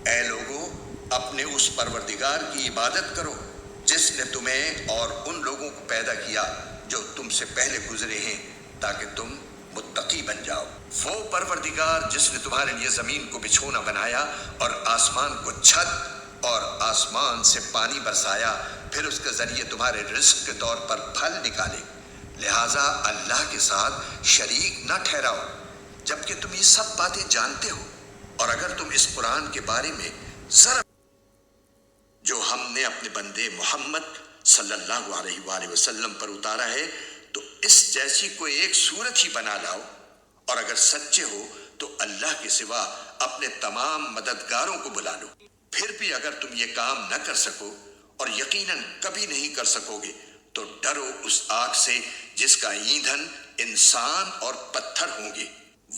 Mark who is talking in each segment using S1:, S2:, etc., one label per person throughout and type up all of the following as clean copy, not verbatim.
S1: اے لوگو، اپنے اس پروردگار کی عبادت کرو جس نے تمہیں اور ان لوگوں کو پیدا کیا جو تم سے پہلے گزرے ہیں، تاکہ تم متقی بن جاؤ۔ وہ پروردگار جس نے تمہارے لیے زمین کو بچھونا بنایا اور آسمان کو چھت اور آسمان سے پانی برسایا، پھر اس کے ذریعے تمہارے رزق کے طور پر پھل نکالے، لہٰذا اللہ کے ساتھ شریک نہ ٹھہراؤ جبکہ تم یہ سب باتیں جانتے ہو۔ اور اگر تم اس قرآن کے بارے میں ذرا جو ہم نے اپنے بندے محمد صلی اللہ علیہ وآلہ وسلم پر اتارا ہے تو اس جیسی کوئی ایک صورت ہی بنا لاؤ، اور اگر سچے ہو تو اللہ کے سوا اپنے تمام مددگاروں کو بلا لو۔ پھر بھی اگر تم یہ کام نہ کر سکو، اور یقیناً کبھی نہیں کر سکو گے، تو ڈرو اس آگ سے جس کا ایندھن انسان اور پتھر ہوں گے،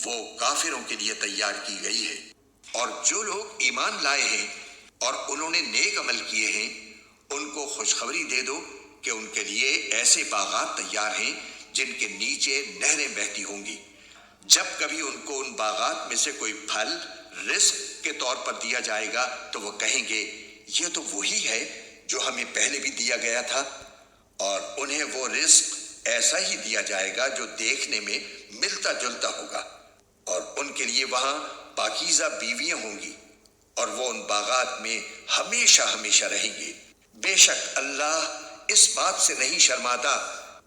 S1: وہ کافروں کے لیے تیار کی گئی ہے۔ اور جو لوگ ایمان لائے ہیں اور انہوں نے نیک عمل کیے ہیں، ان کو خوشخبری دے دو کہ ان کے لیے ایسے باغات تیار ہیں جن کے نیچے نہریں بہتی ہوں گی۔ جب کبھی ان کو ان باغات میں سے کوئی پھل رزق کے طور پر دیا جائے گا تو وہ کہیں گے یہ تو وہی ہے جو ہمیں پہلے بھی دیا گیا تھا، اور انہیں وہ رزق ایسا ہی دیا جائے گا جو دیکھنے میں ملتا جلتا ہوگا، اور ان کے لیے وہاں پاکیزہ بیویاں ہوں گی، اور وہ ان باغات میں ہمیشہ ہمیشہ رہیں گے۔ بے شک اللہ اس بات سے نہیں شرماتا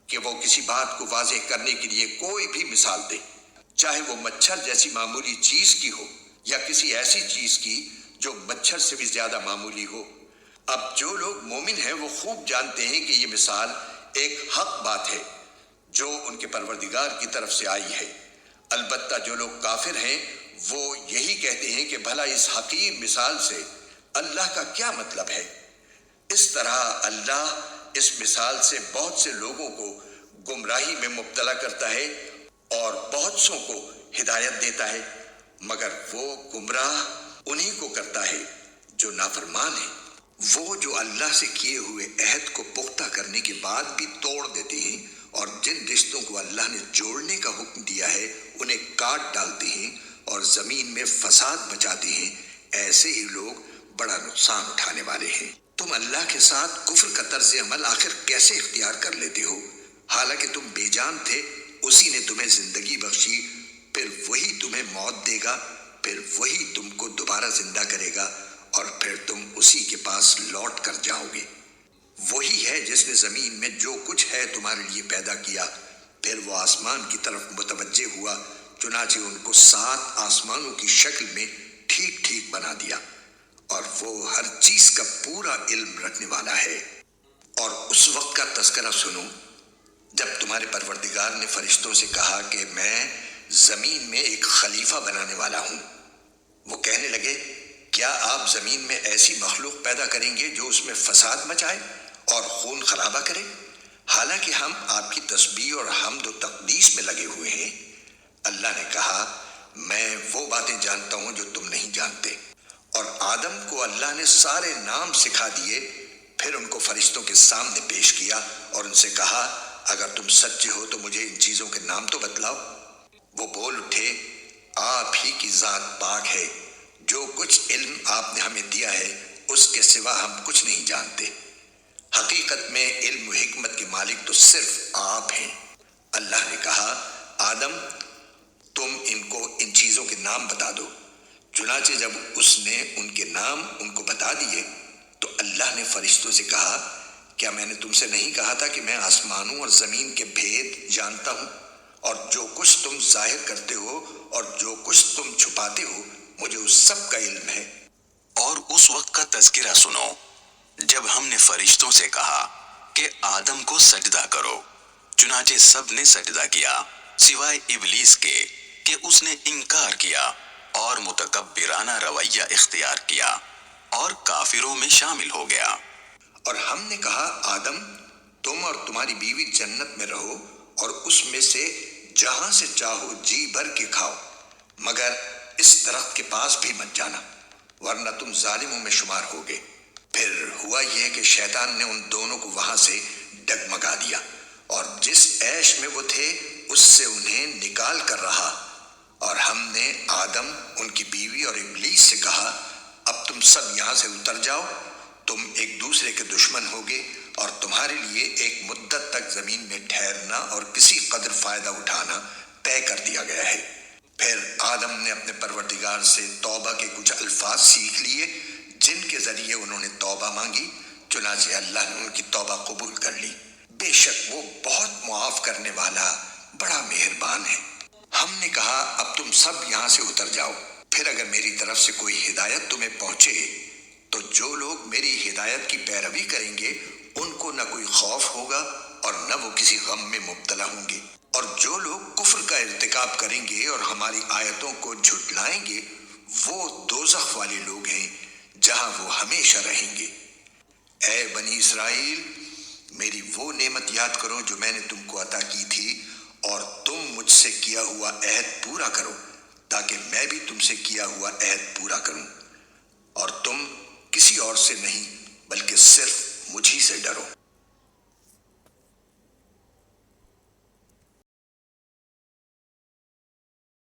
S1: کہ وہ کسی بات کو واضح کرنے کے لیے کوئی بھی مثال دے، چاہے وہ مچھر جیسی معمولی چیز کی ہو یا کسی ایسی چیز کی جو مچھر سے بھی زیادہ معمولی ہو۔ اب جو لوگ مومن ہیں وہ خوب جانتے ہیں کہ یہ مثال ایک حق بات ہے جو ان کے پروردگار کی طرف سے آئی ہے۔ البتہ جو لوگ کافر ہیں وہ یہی کہتے ہیں کہ بھلا اس حقیر مثال سے اللہ کا کیا مطلب ہے۔ اس طرح اللہ اس مثال سے بہت سے لوگوں کو گمراہی میں مبتلا کرتا ہے اور بہت سوں کو ہدایت دیتا ہے، مگر وہ گمراہ انہی کو کرتا ہے جو نافرمان ہیں۔ وہ جو اللہ سے کیے ہوئے عہد کو پختہ کرنے کے بعد بھی توڑ دیتے ہیں، اور جن رشتوں کو اللہ نے جوڑنے کا حکم دیا ہے انہیں کاٹ ڈالتے ہیں اور زمین میں فساد مچاتے ہیں، ایسے ہی لوگ بڑا نقصان اٹھانے والے ہیں۔ تم اللہ کے ساتھ کفر کا طرز عمل آخر کیسے اختیار کر لیتے ہو؟ حالانکہ تم بے جان تھے، اسی نے تمہیں زندگی بخشی، پھر وہی تمہیں موت دے گا، پھر وہی تم کو دوبارہ زندہ کرے گا، اور پھر تم اسی کے پاس لوٹ کر جاؤ گے۔ وہی ہے جس نے زمین میں جو کچھ ہے تمہارے لیے پیدا کیا، پھر وہ آسمان کی طرف متوجہ ہوا، چنانچہ ان کو 7 آسمانوں کی شکل میں ٹھیک ٹھیک بنا دیا، اور وہ ہر چیز کا پورا علم رکھنے والا ہے۔ اور اس وقت کا تذکرہ سنو جب تمہارے پروردگار نے فرشتوں سے کہا کہ میں زمین میں ایک خلیفہ بنانے والا ہوں۔ وہ کہنے لگے کیا آپ زمین میں ایسی مخلوق پیدا کریں گے جو اس میں فساد مچائے اور خون خرابہ کرے؟ حالانکہ ہم آپ کی تسبیح اور حمد و تقدیس میں لگے ہوئے ہیں۔ اللہ نے کہا میں وہ باتیں جانتا ہوں جو تم نہیں جانتے۔ اور آدم کو اللہ نے سارے نام سکھا دیے، پھر ان کو فرشتوں کے سامنے پیش کیا اور ان سے کہا اگر تم سچے ہو تو مجھے ان چیزوں کے نام تو بتلاؤ۔ وہ بول اٹھے آپ ہی کی ذات پاک ہے، جو کچھ علم آپ نے ہمیں دیا ہے اس کے سوا ہم کچھ نہیں جانتے۔ حقیقت میں علم و حکمت کے مالک تو صرف آپ ہیں۔ اللہ نے کہا آدم تم ان کو ان چیزوں کے نام بتا دو۔ چنانچہ جب اس نے ان کے نام ان کو بتا دیے تو اللہ نے فرشتوں سے کہا کیا میں نے تم سے نہیں کہا تھا کہ میں آسمانوں اور زمین کے بھید جانتا ہوں، اور جو کچھ تم ظاہر کرتے ہو اور جو کچھ تم چھپاتے ہو مجھے اس سب کا علم ہے۔
S2: اور اس وقت کا تذکرہ سنو جب ہم نے فرشتوں سے کہا کہ آدم کو سجدہ کرو، چنانچہ سب نے سجدہ کیا سوائے ابلیس کے کہ اس نے انکار کیا اور متکبرانہ رویہ اختیار کیا اور کافروں میں شامل ہو گیا۔
S1: اور ہم نے کہا آدم تم اور تمہاری بیوی جنت میں رہو اور اس میں سے جہاں سے چاہو جی بھر کے کھاؤ، مگر اس درخت کے پاس بھی مت جانا ورنہ تم ظالموں میں شمار ہوگے۔ پھر ہوا یہ کہ شیطان نے ان دونوں کو وہاں سے ڈگمگا دیا، اور جس عیش میں وہ تھے اس سے انہیں نکال کر رہا، اور ہم نے آدم ان کی بیوی اور ابلیس سے کہا اب تم سب یہاں سے اتر جاؤ، تم ایک دوسرے کے دشمن ہوگے اور تمہارے لیے ایک مدت تک زمین میں ٹھہرنا اور کسی قدر فائدہ اٹھانا طے کر دیا گیا ہے۔ پھر آدم نے اپنے پروردگار سے توبہ کے کچھ الفاظ سیکھ لیے جن کے ذریعے انہوں نے توبہ مانگی، چنانچہ اللہ نے ان کی توبہ قبول کر لی۔ بے شک وہ بہت معاف کرنے والا بڑا مہربان ہے۔ ہم نے کہا اب تم سب یہاں سے اتر جاؤ، پھر اگر میری طرف سے کوئی ہدایت تمہیں پہنچے تو جو لوگ میری ہدایت کی پیروی کریں گے ان کو نہ کوئی خوف ہوگا اور نہ وہ کسی غم میں مبتلا ہوں گے، اور جو لوگ کفر کا ارتکاب کریں گے اور ہماری آیتوں کو جھٹلائیں گے وہ دوزخ والے لوگ ہیں جہاں وہ ہمیشہ رہیں گے۔ اے بنی اسرائیل، میری وہ نعمت یاد کرو جو میں نے تم کو عطا کی تھی، اور تم مجھ سے کیا ہوا عہد پورا کرو تاکہ میں بھی تم سے کیا ہوا عہد پورا کروں، اور تم کسی اور سے نہیں بلکہ صرف مجھ ہی سے ڈرو۔